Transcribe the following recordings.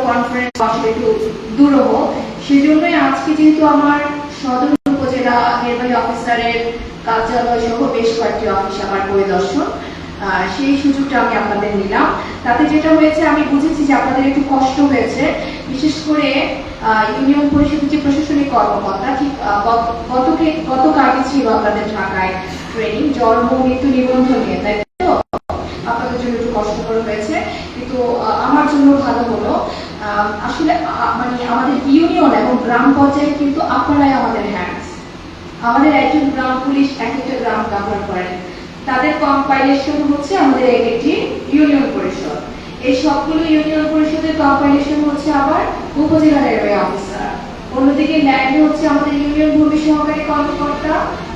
Conference আসলে একটু দুরূহ, সেজন্যই আজকে যেহেতু আমার সদর উপজেলা নির্বাহী অফিসারের কার্যালয় সহ বেশ কয়েকটি অফিস আমার পরিদর্শন, সেই সুযোগটা আমি আপনাদের নিলাম। তাতে যেটা হয়েছে, আমি বুঝেছি যে আপনাদের একটু কষ্ট হয়েছে, বিশেষ করে ইউনিয়ন পরিষদের যে প্রশাসনিক কর্মকর্তা, ঠিক গতকালকে ছিল আপনাদের ঢাকায় ট্রেনিং জন্ম মৃত্যু নিবন্ধন নিয়ে, তাই তো আপনাদের জন্য একটু কষ্টকর হয়েছে, কিন্তু আমার জন্য ভালো হলো। আসলে মানে আমাদের ইউনিয়ন এবং গ্রাম পর্যায়ে কিন্তু আপনারাই আমাদের হ্যান্ডস। আমাদের একজন গ্রাম পুলিশ এক একটা গ্রাম কভার করেন, তাদের কম্পাইলেশন হচ্ছে আমাদের একটি ইউনিয়ন পরিষদ, এই সবগুলো ইউনিয়ন পরিষদের কম্পাইলেশন হচ্ছে আবার উপজেলা নির্বাহী অফিসার। অন্যদিকে ল্যান্ড হচ্ছে আমাদের ইউনিয়ন ভূমি সহকারী কর্মকর্তা,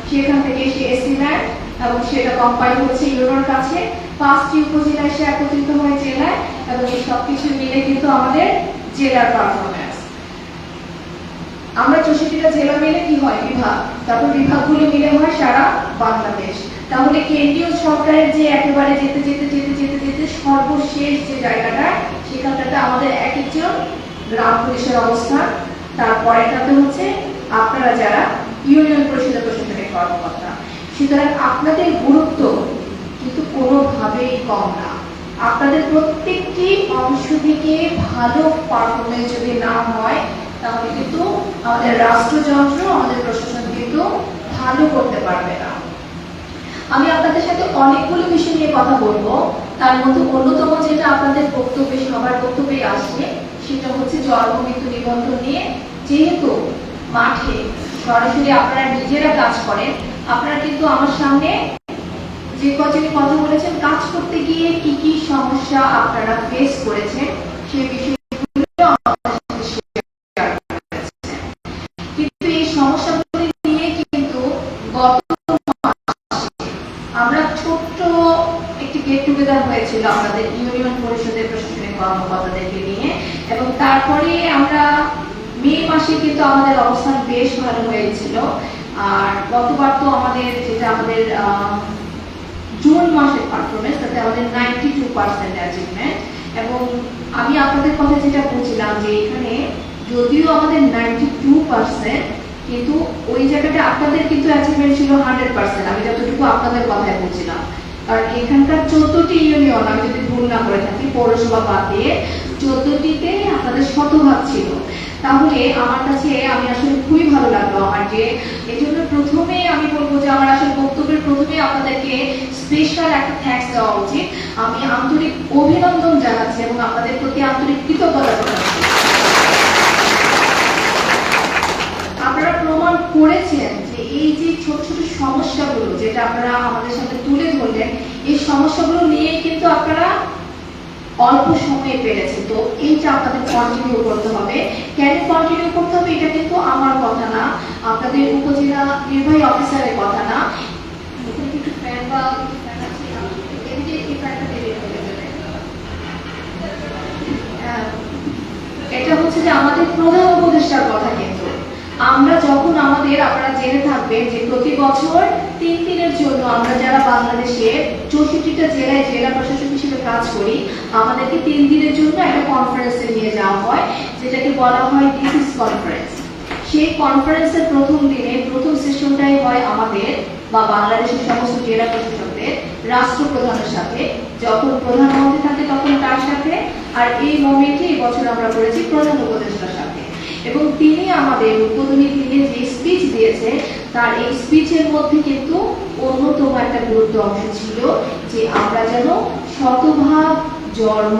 সেখান থেকে সে এসি ল্যান্ড এবং সেটা কম্পাইল হচ্ছে ইউনিয়নের কাছে, 5টি উপজেলায় সে একত্রিত হয় জেলায়, এবং এই সবকিছু মিলে কিন্তু আমাদের জেলার পারফরমেন্স। আমরা 64টা জেলা মিলে কি হয় বিভাগ, তারপর বিভাগগুলো মিলে হয় সারা বাংলাদেশ। তাহলে কেন্দ্রীয় সরকারের যে একেবারে যেতে যেতে যেতে যেতে যেতে সর্বশেষ যে জায়গাটা, সেখানটাতে আমাদের এক একজন গ্রাম পুলিশের অবস্থান, তারপরেটাতে হচ্ছে আপনারা যারা ইউনিয়ন পরিষদের প্রশাসনিক কর্মকর্তা। সুতরাং আপনাদের গুরুত্ব কিন্তু কোনোভাবেই কম না। আপনাদের প্রত্যেকটি অংশ থেকে ভালো পারফরমেন্স যদি না হয়, তাহলে কিন্তু আমাদের রাষ্ট্রযন্ত্র, আমাদের প্রশাসন কিন্তু ভালো করতে পারবে না। আমি আপনাদের সাথে অনেকগুলো বিষয় নিয়ে কথা বলবো, তার মধ্যে অন্যতম যেটা আপনাদের বক্তব্যে সবার বক্তব্যে আসে, সেটা হচ্ছে জন্ম মৃত্যু নিবন্ধন নিয়ে। যেহেতু মাঠে সরাসরি আপনারা নিজেরা কাজ করেন, আপনারা কিন্তু আমার সামনে যে কজন কথা বলেছেন, কাজ করতে গিয়ে কি কি সমস্যা আপনারা ফেস করেছেন সেই বিষয়গুলো কিন্তু এই সমস্যাগুলি নিয়ে কিন্তু গত আমরা ছোট্ট একটি গেট টুগেদার হয়েছিল আমাদের ইউনিয়ন পরিষদের প্রশাসনিক কর্মকর্তাদেরকে নিয়ে, এবং তারপরে আমরা মে মাসে কিন্তু আমাদের অবস্থান বেশ ভালো হয়েছিল। আর গতবার তো আমাদের যেটা আমাদের জুন মাসের পারফরমেন্স, তাতে আমাদের 92% অ্যাচিভমেন্ট। এবং আমি আপনাদের কথা যেটা বলছিলাম যে এখানে যদিও আমাদের 92%, কিন্তু ওই জায়গাটা আপনাদের কিন্তু অ্যাচিভমেন্ট ছিল 100%। আমি যতটুকু আপনাদের কথাই বলছিলাম, কারণ এখানকার 14টি ইউনিয়ন, আমি যদি ভুল না করে থাকি, পৌরসভা বাদ দিয়ে 14টিতে আপনাদের শতভাগ ছিল। তাহলে আমার কাছে আমি আসলে খুবই ভালো লাগলো আমার, যে এই জন্য প্রথমে আমি বলবো যে আমার আসলে বক্তব্যের প্রথমে আপনাদেরকে স্পেশাল একটা থ্যাঙ্কস দেওয়া উচিত। আমি আন্তরিক অভিনন্দন জানাচ্ছি এবং আপনাদের প্রতি আন্তরিক কৃতজ্ঞতা জানাচ্ছি। আপনারা প্রমাণ করেছেন যে এই যে ছোট ছোট সমস্যাগুলো যেটা আপনারা আমাদের সাথে তুলে ধরলেন, এই সমস্যাগুলো নিয়ে কিন্তু আপনারা অল্প সময়ে পেরেছে। তো এইটা আপনাদের কন্টিনিউ করতে হবে। কেন কন্টিনিউ করতে হবে, এটা কিন্তু আমার কথা না, আপনাদের উপজেলা নির্বাহী অফিসারের কথা না। একটু ফ্যান বা ফ্যান আছে, এদিকে এই ফ্যানটা বেরিয়ে হয়ে যাবে। এটা হচ্ছে যে আমাদের প্রধান উপদেষ্টার কথা। কিন্তু আমরা যখন আমাদের, আপনারা জেনে থাকবেন যে প্রতি বছর 3 দিনের জন্য আমরা যারা বাংলাদেশের 64টা জেলায় জেলা প্রশাসক হিসেবে কাজ করি, আমাদেরকে 3 দিনের জন্য একটা কনফারেন্সে নিয়ে যাওয়া হয়, যেটাকে বলা হয় ডিসিস কনফারেন্স। সেই কনফারেন্সের প্রথম দিনে প্রথম সেশনটাই হয় আমাদের বা বাংলাদেশের সমস্ত জেলা প্রশাসকদের রাষ্ট্রপ্রধানের সাথে। যখন প্রধানমন্ত্রী থাকে তখন তার সাথে, আর এই মোমেন্টে এই বছর আমরা করেছি প্রধান উপদেষ্টার সাথে। এবং তিনি আমাদের উদ্বোধনী দিনে যে স্পিচ দিয়েছে, তার এই স্পিচের মধ্যে কিন্তু অন্যতম একটা গুরুত্ব অংশ ছিল যে আমরা যেন শতভাগ জন্ম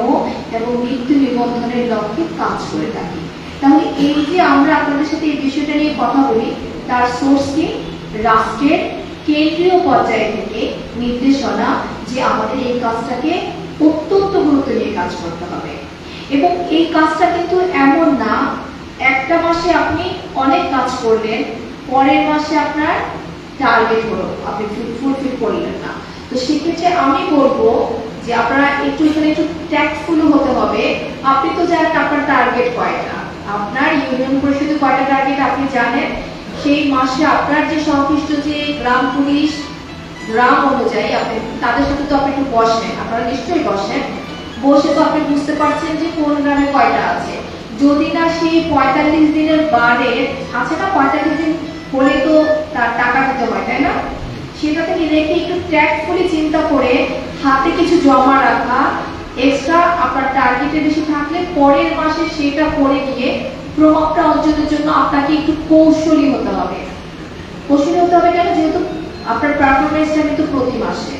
এবং মৃত্যু নিবন্ধনের লক্ষ্যে কাজ করে থাকি। তাহলে এই যে আমরা আপনাদের সাথে এই বিষয়টা নিয়ে কথা বলি, তার সোর্স কি? রাষ্ট্রের কেন্দ্রীয় পর্যায় থেকে নির্দেশনা যে আমাদের এই কাজটাকে অত্যন্ত গুরুত্ব নিয়ে কাজ করতে হবে। এবং এই কাজটা কিন্তু এমন না একটা মাসে আপনি অনেক কাজ করলেন, পরের মাসে আপনার টার্গেট হলো, আপনি ফুলফিল করলেন না। তো সেক্ষেত্রে আমি বলবো যে আপনারা একটু এখানে একটু ট্যাক্টফুল হতে হবে। আপনি তো জানেন আপনার টার্গেট কয়টা, আপনার ইউনিয়ন পরিষদে কয়টা টার্গেট আপনি জানেন। সেই মাসে আপনার যে সংশ্লিষ্ট যে গ্রাম পুলিশ, গ্রাম অনুযায়ী আপনি তাদের সাথে তো আপনি একটু বসেন, আপনারা নিশ্চয়ই বসেন, বসে তো আপনি বুঝতে পারছেন যে কোন গ্রামে কয়টা আছে। যদি না সেই 45 দিনের বারে আছে না, 45 দিন হলে তো তার টাকা দিতে হয়, তাই না? সেটা থেকে রেখে একটু ট্যাক্টফুলি চিন্তা করে হাতে কিছু জমা রাখা, এক্সট্রা আপনার টার্গেটে বেশি থাকলে পরের মাসে সেটা করে গিয়ে প্রভাবটা অর্জনের জন্য আপনাকে একটু কৌশলী হতে হবে। কৌশলী হতে হবে কেন? যেহেতু আপনার পারফরমেন্সটা কিন্তু প্রতি মাসে।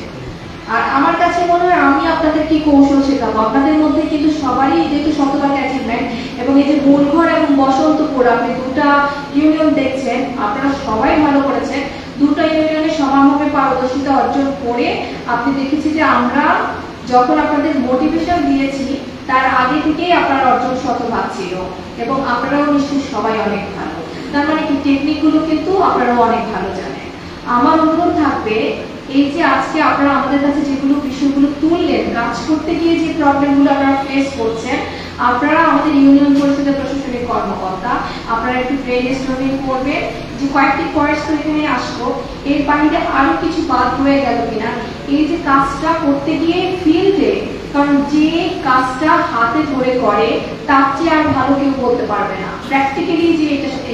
আর আমার কাছে মনে হয় আমি আপনাদের কি কৌশল শেখাবো, আপনাদের মধ্যে কিন্তু সবারই যেহেতু শতভাগ অ্যাচিভমেন্ট, এবং এই যে বোলঘর এবং বসন্তপুর আপনি দুটা ইউনিয়ন দেখছেন, আপনারা সবাই ভালো করেছেন। দুটো ইউনিয়নে সমানভাবে পারদর্শিতা অর্জন করে আপনি দেখেছি যে আমরা যখন আপনাদের মোটিভেশন দিয়েছি তার আগে থেকেই আপনার অর্জন শতভাগ ছিল, এবং আপনারাও নিশ্চয়ই সবাই অনেক ভালো। তার মানে কি টেকনিকগুলো কিন্তু আপনারাও অনেক ভালো জানেন। আমার অনুরোধ থাকবে, এই যে আজকে আপনারা আমাদের কাছে যেগুলো বিষয়গুলো তুললেন, কাজ করতে গিয়ে যে প্রবলেমগুলো আপনারা ফেস করছেন, আপনারা আমাদের ইউনিয়ন পরিষদের প্রশাসনিক কর্মকর্তা, আপনারা একটু ব্রেইনস্টর্মিং করবেন যে কয়েকটি পয়েন্টস তো এখানে আসবো, এর বাইরে আরো কিছু বাদ রয়ে গেল কিনা। এই যে কাজটা করতে গিয়ে ফিল্ডে, কারণ যে কাজটা হাতে ধরে করে তার চেয়ে আর ভালো কেউ বলতে পারবে না। প্র্যাকটিক্যালি যে এটার সাথে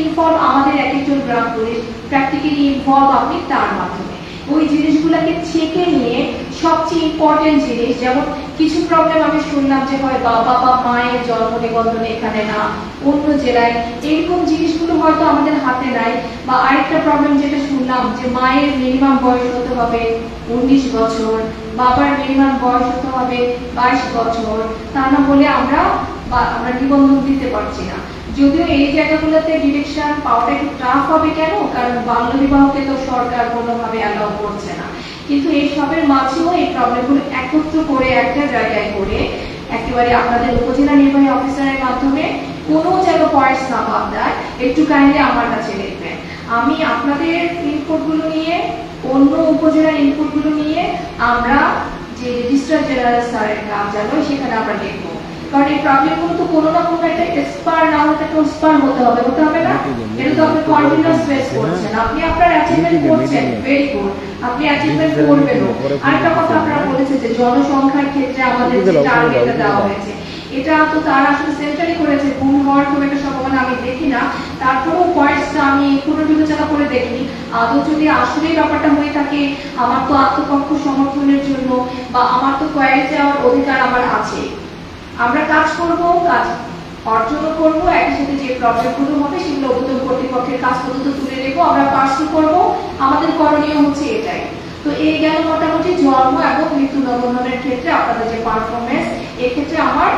ইনভলভ আমাদের এক একজন গ্রাম পুলিশ, প্র্যাকটিক্যালি ইনভলভ আপনি তার মাধ্যমে ওই জিনিসগুলোকে ছেকে নিয়ে সবচেয়ে ইম্পর্টেন্ট জিনিস, যেমন কিছু প্রবলেম আমি শুনলাম যে হয় বাবা বা মায়ের জন্ম নিবন্ধনে এখানে না, অন্য জেলায়, এরকম জিনিসগুলো হয়তো আমাদের হাতে নাই। বা আরেকটা প্রবলেম যেটা শুনলাম যে মায়ের মিনিমাম বয়স হতে হবে 19 বছর, বাবার মিনিমাম বয়স হতে হবে 22 বছর, তা না হলে আমরা নিবন্ধন দিতে পারছি না। যদিও এই জায়গাগুলোতে ডিরেকশন পাওয়াটা একটু টাফ হবে, কেন? কারণ বাল্য বিবাহকে তো সরকার কোনোভাবে অ্যালাউ করছে না। কিন্তু এই সবের মাঝেও এই প্রবলেমগুলো একত্র করে একটা জায়গায় করে একেবারে আপনাদের উপজেলা নির্বাহী অফিসারের মাধ্যমে কোনো যেন পয়েন্টস না বাদ দেয়, একটু কাইন্ডলি আমার কাছে লিখবেন। আমি আপনাদের ইনপুটগুলো নিয়ে, অন্য উপজেলার ইনপুটগুলো নিয়ে আমরা যে রেজিস্ট্রার জেনারেল স্যারের কার্যালয় সেখানে আমরা লিখবো। কারণ এই প্রবলেমগুলো তো কোনো না কোনো একটা এক্সপার্ট না হতে ট্রান্সফার হতে হবে না? এটা তো আপনি কন্টিনিউয়াস ফেস করছেন, আপনি আপনার অ্যাচিভমেন্ট করছেন, ভেরি গুড, আপনি অ্যাচিভমেন্ট করবেনও। আরেকটা কথা আপনারা বলেছেন যে জনসংখ্যার ক্ষেত্রে আমাদের যে টার্গেটটা দেওয়া হয়েছে, এটা তো তারা আসলে সেন্টারি করেছে, ভুল হওয়ার খুব একটা সম্ভাবনা আমি দেখি না। তারপরেও পয়েন্টসটা আমি পুনর্বিবেচনা করে দেখি, আদৌ যদি আসলেই ব্যাপারটা হয়ে থাকে, আমার তো আত্মপক্ষ সমর্থনের জন্য বা আমার তো কোয়ারি চাওয়ার অধিকার আমার আছে। আমরা কাজ করব, কাজ অর্জনও করবো, একই সাথে যে প্রবলেমগুলো হবে সেগুলো ঊর্ধ্বতন কর্তৃপক্ষের কাজ পর্যন্ত তুলে নেবো, আমরা পার্সু করব। আমাদের করণীয় হচ্ছে এটাই। তো এই গেল মোটামুটি জন্ম এবং মৃত্যু নিবন্ধনের ক্ষেত্রে আপনাদের যে পারফরমেন্স। এক্ষেত্রে আমার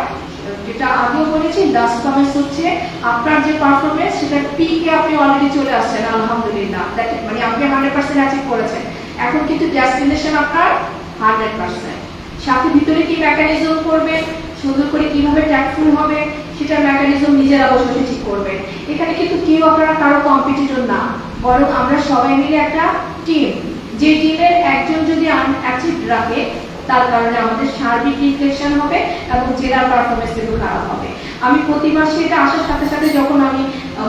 যেটা আগেও বলেছি, লাস্ট কমেন্টস হচ্ছে আপনার যে পারফরমেন্স সেটা পিকে আপনি অলরেডি চলে আসছেন, আলহামদুলিল্লাহ। মানে আপনি 100% অ্যাচিভ করেছেন। এখন কিন্তু ডেস্টিনেশন আপনার 100%। সাথে ভিতরে কি মেকানিজম করবেন, সুন্দর করে কিভাবে ট্যাক্টফুল হবে, সেটা মেকানিজম নিজেরা বসে ঠিক করবেন। এখানে কিন্তু কেউ আপনারা কারো কম্পিটিটর না, বরং আমরা সবাই মিলে একটা টিম। যে টিমের একজন যদি অ্যাচিভ রাখে, তার কারণে আমাদের সার্বিক রিফ্লেকশন হবে এবং জেলার পারফরমেন্স একটু খারাপ হবে। আমি প্রতি মাসে এটা আসার সাথে সাথে যখন আমি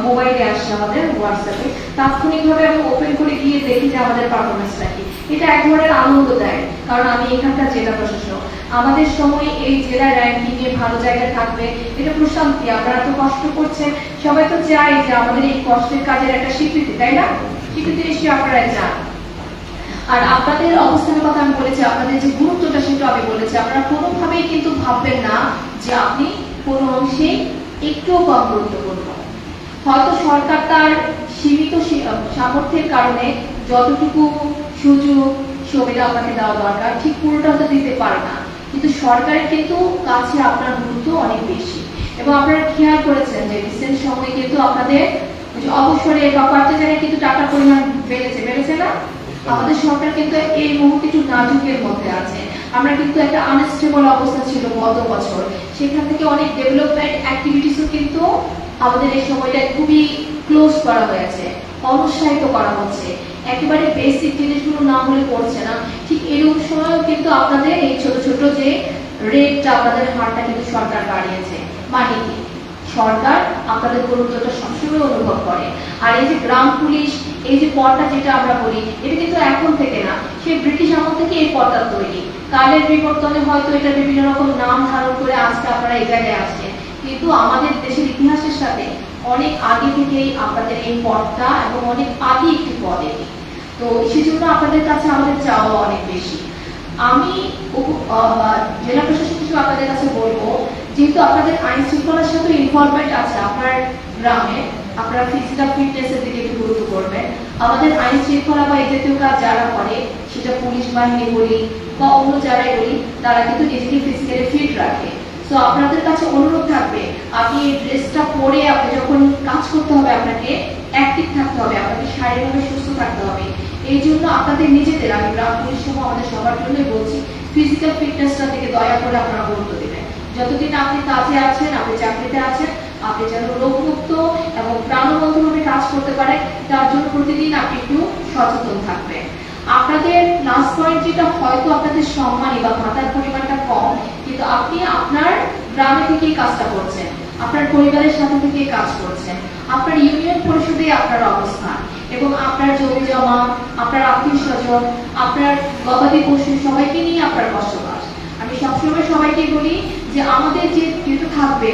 মোবাইলে আসছি আমাদের হোয়াটসঅ্যাপে, তাৎক্ষণিকভাবে আমি ওপেন করে গিয়ে দেখি যে আমাদের পারফরমেন্সটা কি। এটা এক ধরনের আনন্দ দেয়, কারণ আমি এখানকার জেলা প্রশাসক, আমাদের সময় এই জেলা র্যাঙ্কিং এ ভালো জায়গায় থাকবে, এটা প্রশান্তি। আপনারা তো কষ্ট করছেন, সবাই তো চাই যে আমাদের এই কষ্টের কাজের একটা স্বীকৃতি, তাই না? স্বীকৃতি নিশ্চয়ই আপনারা চান। আর আপনাদের অবস্থানের কথা আমি বলেছি, আপনাদের যে গুরুত্বটা সেটা আমি বলেছি। আপনারা কোনোভাবেই কিন্তু ভাববেন না যে আপনি কোনো অংশে একটু কম গুরুত্বপূর্ণ। হয়তো সরকার তার সীমিত সামর্থ্যের কারণে যতটুকু সুযোগ সুবিধা আপনাকে দেওয়া দরকার ঠিক পুরোটা হয়তো দিতে পারে না, কিন্তু সরকারের কিন্তু কাছে আপনার গুরুত্ব অনেক বেশি। এবং আপনারা খেয়াল করেছেন যে রিসেন্ট সময়ে কিন্তু আপনাদের অবসরে বা কয়েকটা জায়গায় কিন্তু টাকার পরিমাণ বেড়েছে না? আমাদের সরকার কিন্তু এই মুহূর্তে একটু নাজুকের মধ্যে আছে। আমরা কিন্তু একটা আনস্টেবল অবস্থা ছিল গত বছর, সেখান থেকে অনেক ডেভেলপমেন্ট অ্যাক্টিভিটিসও কিন্তু আমাদের এই সময়টা খুবই ক্লোজ করা হয়েছে, অনুৎসাহিত করা হচ্ছে। একেবারে বেসিক জিনিসগুলো না হলে পড়ছে না। ঠিক এরকম সময়ও কিন্তু আপনাদের এই ছোট ছোট যে রেটটা, আপনাদের হারটা কিন্তু সরকার বাড়িয়েছে। মানে কি? সরকার আপনাদের গুরুত্বটা সবসময় অনুভব করে। আর এই যে গ্রাম পুলিশ, এই যে পদটা যেটা আমরা বলি, এটা কিন্তু এখন থেকে না, সেই ব্রিটিশ আমল থেকে এই পদটা তৈরি। কালের বিবর্তনে হয়তো এটা বিভিন্ন রকম নাম ধারণ করে আজকে আপনারা এই জায়গায় আসছেন, কিন্তু আমাদের দেশের ইতিহাসের সাথে অনেক আগে থেকেই আপনাদের এই পদটা এবং অনেক আগে একটি পদ এটি। তো সেজন্য আপনাদের কাছে আমাদের চাওয়া অনেক বেশি। আমি জেলা প্রশাসক হিসেবে আপনাদের কাছে বলবো, যেহেতু আপনাদের আইন শৃঙ্খলার সাথে ইনভলভমেন্ট আছে আপনার গ্রামে, আপনারা ফিজিক্যাল ফিটনেসের দিকে একটু গুরুত্ব করবেন। আমাদের আইন শৃঙ্খলা বা এই জাতীয় কাজ যারা করে, সেটা পুলিশ বাহিনী বলি বা অন্য যারাই বলি, তারা কিন্তু নিজেকে ফিজিক্যালি ফিট রাখে। তো আপনাদের কাছে অনুরোধ থাকবে, আপনি এই ড্রেসটা পরে আপনি যখন কাজ করতে হবে, আপনাকে অ্যাক্টিভ থাকতে হবে, আপনাকে শারীরিকভাবে সুস্থ থাকতে হবে। এই জন্য আপনাদের নিজেদের, আমি গ্রাম পুলিশ সহ আমাদের সবার জন্যই বলছি, ফিজিক্যাল ফিটনেসটা থেকে দয়া করে আপনারা গুরুত্ব দেবেন। যতদিন আপনি কাজে আছেন, আপনি চাকরিতে আছেন, আপনি যেন রোগমুক্ত এবং প্রাণবন্তভাবে কাজ করতে পারেন, তার জন্য প্রতিদিন আপনি একটু সচেতন থাকবেন। আপনাদের লাস্ট পয়েন্ট যেটা, হয়তো আপনাদের সম্মানী বা ভাতার পরিমাণটা কম, কিন্তু আপনি আপনার গ্রামে থেকেই কাজটা করছেন, আপনার পরিবারের সাথে থেকেই কাজ করছেন, আপনার ইউনিয়ন পরিষদে আপনার অবস্থান, এবং আপনার জমি জমা, আপনার আত্মীয় স্বজন, আপনার গবাদি পশু সবাইকে নিয়ে আপনার বসবাস। আমি সবসময় সবাইকে বলি যে আমাদের যেহেতু থাকবে,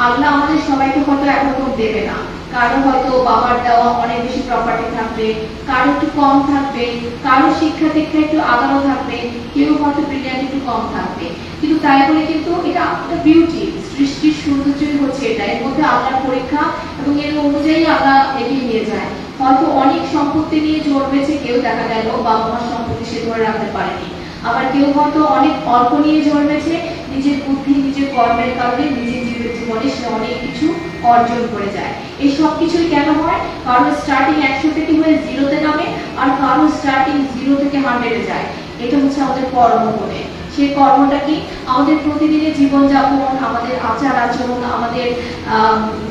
আল্লাহ আমাদের সবাইকে হয়তো একরকম দেবে না। কারো হয়তো বাবার দেওয়া অনেক বেশি প্রপার্টি থাকবে, কারো একটু কম থাকবে, কারো শিক্ষা দীক্ষা একটু আগানো থাকবে, কেউ হয়তো ব্রিলিয়ান্ট একটু কম থাকবে। কিন্তু তাই বলে কিন্তু এটা একটা বিউটি, সৃষ্টির সৌন্দর্যই হচ্ছে এটা। এর মধ্যে আল্লাহর পরীক্ষা এবং এর অনুযায়ী আল্লাহ এগিয়ে নিয়ে যায়। হয়তো অনেক সম্পত্তি নিয়ে জন্মেছে, কেউ দেখা গেল বাবা মার সম্পত্তি সে ধরে রাখতে পারেনি। আবার কেউ হয়তো অনেক অল্প নিয়ে জন্মেছে, নিজের বুদ্ধি, নিজের কর্মের কারণে নিজের জীবনে সে অনেক কিছু অর্জন করে যায়। এই সব কিছুই কেন হয়? কারণ স্টার্টিং 100 থেকে হয়ে 0-তে নামে, আর কারণ স্টার্টিং 0 থেকে 100-এ যায়। এটা হচ্ছে আমাদের কর্ম বলে। সেই কর্মটা কি? আমাদের প্রতিদিনের জীবনযাপন, আমাদের আচার আচরণ, আমাদের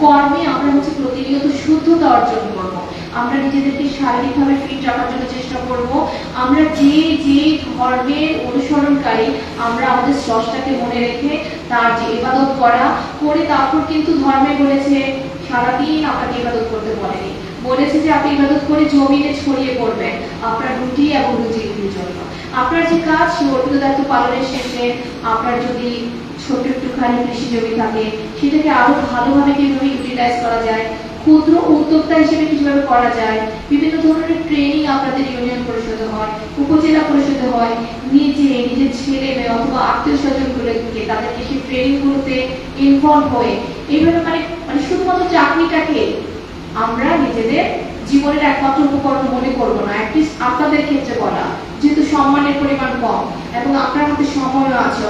কর্মে আমরা হচ্ছে প্রতিনিয়ত শুদ্ধতা অর্জন করব। আমরা নিজেদেরকে শারীরিকভাবে ফিট রাখার জন্য চেষ্টা করব। আমরা যে ধর্মের অনুসরণকারী, আমরা আমাদের স্রষ্টাকে মনে রেখে তার যে ইবাদত করে তারপর কিন্তু ধর্মে বলেছে সারাদিন আপনাকে ইবাদত করতে বলেনি, বলেছে যে আপনি ইবাদত করে জমিনে ছড়িয়ে পড়বেন আপনার রুটি এবং রুজির জন্য। আপনার যে কাজ, সে অর্পিত দায়িত্ব পালনের শেষে আপনার যদি ছোট একটুখানি কৃষি জমি থাকে, সেটাকে আরো ভালোভাবে কিভাবে ইউটিলাইজ করা যায়, ক্ষুদ্র উদ্যোক্তা হিসেবে কিভাবে করা যায়, বিভিন্ন ধরনের ট্রেনিং আপনাদের ইউনিয়ন পরিষদে হয়, উপজেলা পরিষদে হয়। নিজের ছেলে মেয়ে অথবা আত্মীয় স্বজনগুলোকে তাদেরকে সেই ট্রেনিং গুলোতে ইনভলভ হয়ে এইভাবে মানে শুধুমাত্র চাকরিটাকে আমরা নিজেদের জীবনের একমাত্র উপকরণ মনে করব না। অ্যাটলিস্ট আপনাদের ক্ষেত্রে বলা, যেহেতু সম্মানের পরিমাণ কম এবং আপনার হাতে সময়ও আছে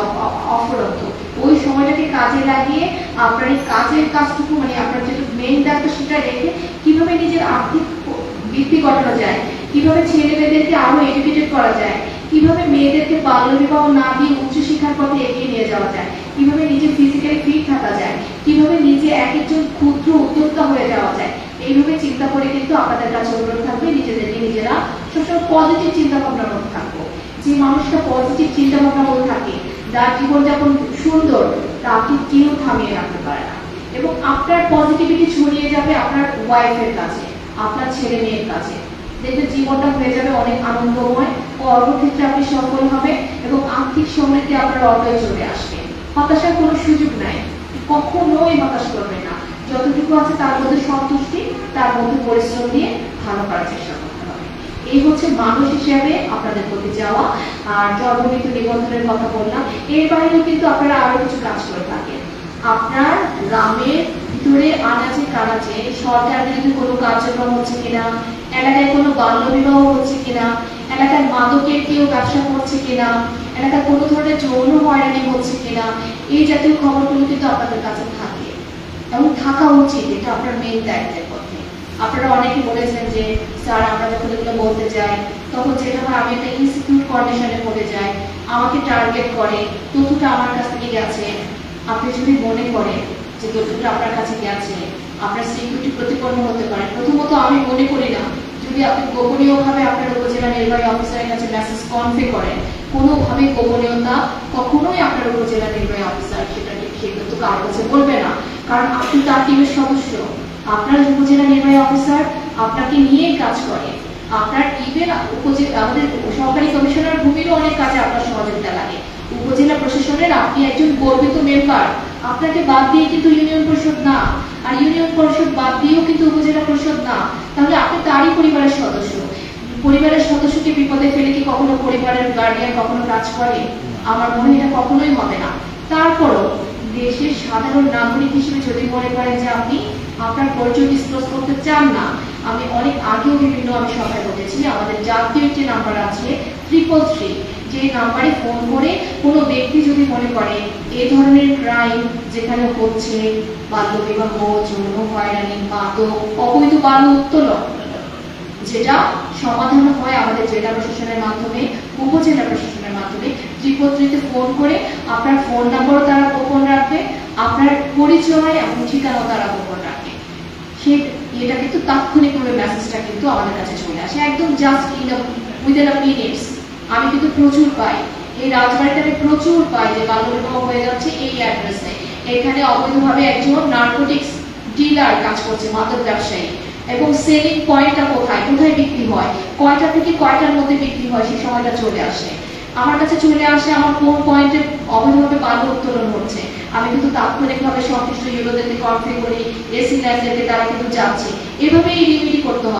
অফরন্ত, ওই সময়টাকে কাজে লাগিয়ে আপনার এই কাজের কাজটুকু, মানে আপনার যেটা মেইন দায়িত্ব সেটা রেখে কিভাবে নিজের আর্থিক বৃদ্ধি ঘটানো যায়, কিভাবে ছেলে মেয়েদেরকে আরো এডুকেটেড করা যায়, কিভাবে মেয়েদেরকে বাল্য বিবাহ না দিয়ে উচ্চশিক্ষার পথে এগিয়ে নিয়ে যাওয়া যায়, কিভাবে নিজে ফিজিক্যালি ফিট থাকা যায়, কিভাবে নিজে এক একজন ক্ষুদ্র উদ্যোক্তা হয়ে যাওয়া যায়। এইভাবে চিন্তা করে কিন্তু আপনাদের কাছে অনুরোধ থাকবে, নিজেদেরকে নিজেরা সবসময় পজিটিভ চিন্তা ভাবনার মধ্যে থাকবো। যে মানুষটা পজিটিভ চিন্তা ভাবনার মধ্যে থাকে, যার জীবনযাপন সুন্দর, তাকে কেউ থামিয়ে রাখতে পারে না। এবং আপনার পজিটিভিটি ছড়িয়ে যাবে আপনার ওয়াইফের কাছে, আপনার ছেলে মেয়ের কাছে। দেখবেন জীবনটা হয়ে যাবে অনেক আনন্দময়, কর্মক্ষেত্রে আপনি সফল হবে এবং আর্থিক সমৃদ্ধি আপনার অর্ডারে চলে আসবে। হতাশার কোনো সুযোগ নাই, কখনোই হতাশ করবে না। যতটুকু আছে তার মধ্যে সন্তুষ্টি, তার মধ্যে পরিশ্রম দিয়ে ভালো করার চেষ্টা করতে হবে। এই হচ্ছে মানুষ হিসেবে আপনাদের প্রতি যাওয়া। আর জন্মমৃত্যু নিবন্ধনের কথা বললাম, এর বাইরেও কিন্তু আপনারা আরো কিছু কাজ করে থাকেন। আপনার গ্রামের ভিতরে আনাচে কানাচে সরকার বিরোধী কোনো কার্যক্রম হচ্ছে কিনা, এলাকায় কোনো বাল্য বিবাহ হচ্ছে কিনা, এলাকায় মাদকের কেউ ব্যবসা করছে কিনা, এলাকায় কোনো ধরনের যৌন হয়রানি হচ্ছে কিনা, এই জাতীয় খবরগুলো কিন্তু আপনাদের কাছে থাকে এবং থাকা উচিত। এটা আপনার মেইন দায়িত্বের পথে। আপনারা অনেকে বলেছেন যে স্যার আমরা যখন এগুলো বলতে যাই তখন যেটা হয় আমি একটা ইনসিকিউর কন্ডিশনে পড়ে যাই, আমাকে টার্গেট করে, তথ্যটা আমার কাছ থেকে গেছে। আপনি যদি মনে করেন যে তথ্যটা আপনার কাছে গেছে, আপনার সিকিউরিটি প্রতিপন্ন হতে পারে, প্রথমত আমি মনে করি না যদি আপনি গোপনীয়ভাবে আপনার উপজেলা নির্বাহী অফিসারের কাছে মেসেজ কনভে করেন, কোনোভাবে গোপনীয়তা কখনোই আপনার উপজেলা নির্বাহী অফিসার সেটাকে সেই তথ্য কারোর কাছে বলবে না। কারণ আপনি তার টিমের সদস্য, আপনার উপজেলা নির্বাহী অফিসার আপনাকে নিয়ে কাজ করে। আপনার ইভেন আমাদের সহকারী কমিশনার ভূমিরও অনেক কাজে আপনার সহযোগিতা লাগে। উপজেলা প্রশাসনের আপনি একজন গর্বিত মেম্বার, আপনাকে বাদ দিয়ে কিন্তু ইউনিয়ন পরিষদ না, আর ইউনিয়ন পরিষদ বাদ দিয়েও কিন্তু উপজেলা পরিষদ না। তাহলে আপনি তারই পরিবারের সদস্য। পরিবারের সদস্যকে বিপদে ফেলে কি কখনো পরিবারের গার্ডিয়ান কখনো কাজ করে? আমার মনে হয় এটা কখনোই হবে না। তারপরও দেশের সাধারণ নাগরিক হিসেবে যদি মনে করেন যে আপনি আপনার পরিচয় ডিসক্লোজ করতে চান না, আমি অনেক আগেও বিভিন্ন আমি সভায় বলেছি, আমাদের জাতীয় একটি নাম্বার আছে 333, যে নাম্বারে ফোন করে কোনো ব্যক্তি যদি মনে করে এই ধরনের ক্রাইম যেখানে হচ্ছে, বাল্যবিবাহ, যৌন হয়রানি, মাদক, অবৈধ বাল্য উত্তোলন, যেটা সমাধান হয় আমাদের জেলা প্রশাসনের মাধ্যমে, উপজেলা প্রশাসনের মাধ্যমে, 333-তে ফোন করে আপনার ফোন নাম্বারও তারা গোপন রাখবে, আপনার পরিচয় এবং ঠিকানাও তারা গোপন রাখবে। এটা কিন্তু তাৎক্ষণিকভাবে মেসেজটা কিন্তু আমাদের কাছে চলে আসে, একদম জাস্ট উইদিন আ মিনিটস। আমি কিন্তু প্রচুর পাই, এই রাজবাড়িতে আমি প্রচুর পাই যে বাল্যবিবাহ হয়ে যাচ্ছে এই অ্যাড্রেসে, এখানে অবৈধভাবে একজন নার্কোটিক্স ডিলার কাজ করছে, মাদক ব্যবসায়ী, এবং সেলিং পয়েন্টটা কোথায় কোথায় বিক্রি হয়, কয়টা থেকে কয়টার মধ্যে বিক্রি হয়, সেই সময়টা চলে আসে আমার কাছে, চলে আসে আমার কোন পয়েন্টে অবৈধভাবে বাল্য উত্তোলন হচ্ছে। আমি কিন্তু তাৎক্ষণিকভাবে সংশ্লিষ্ট ইউরোদেরকে কনফারেন্স করি, এসি লাইসেন্সে তারা কিন্তু যাচ্ছে। এভাবেই রিমিডি করতে হবে।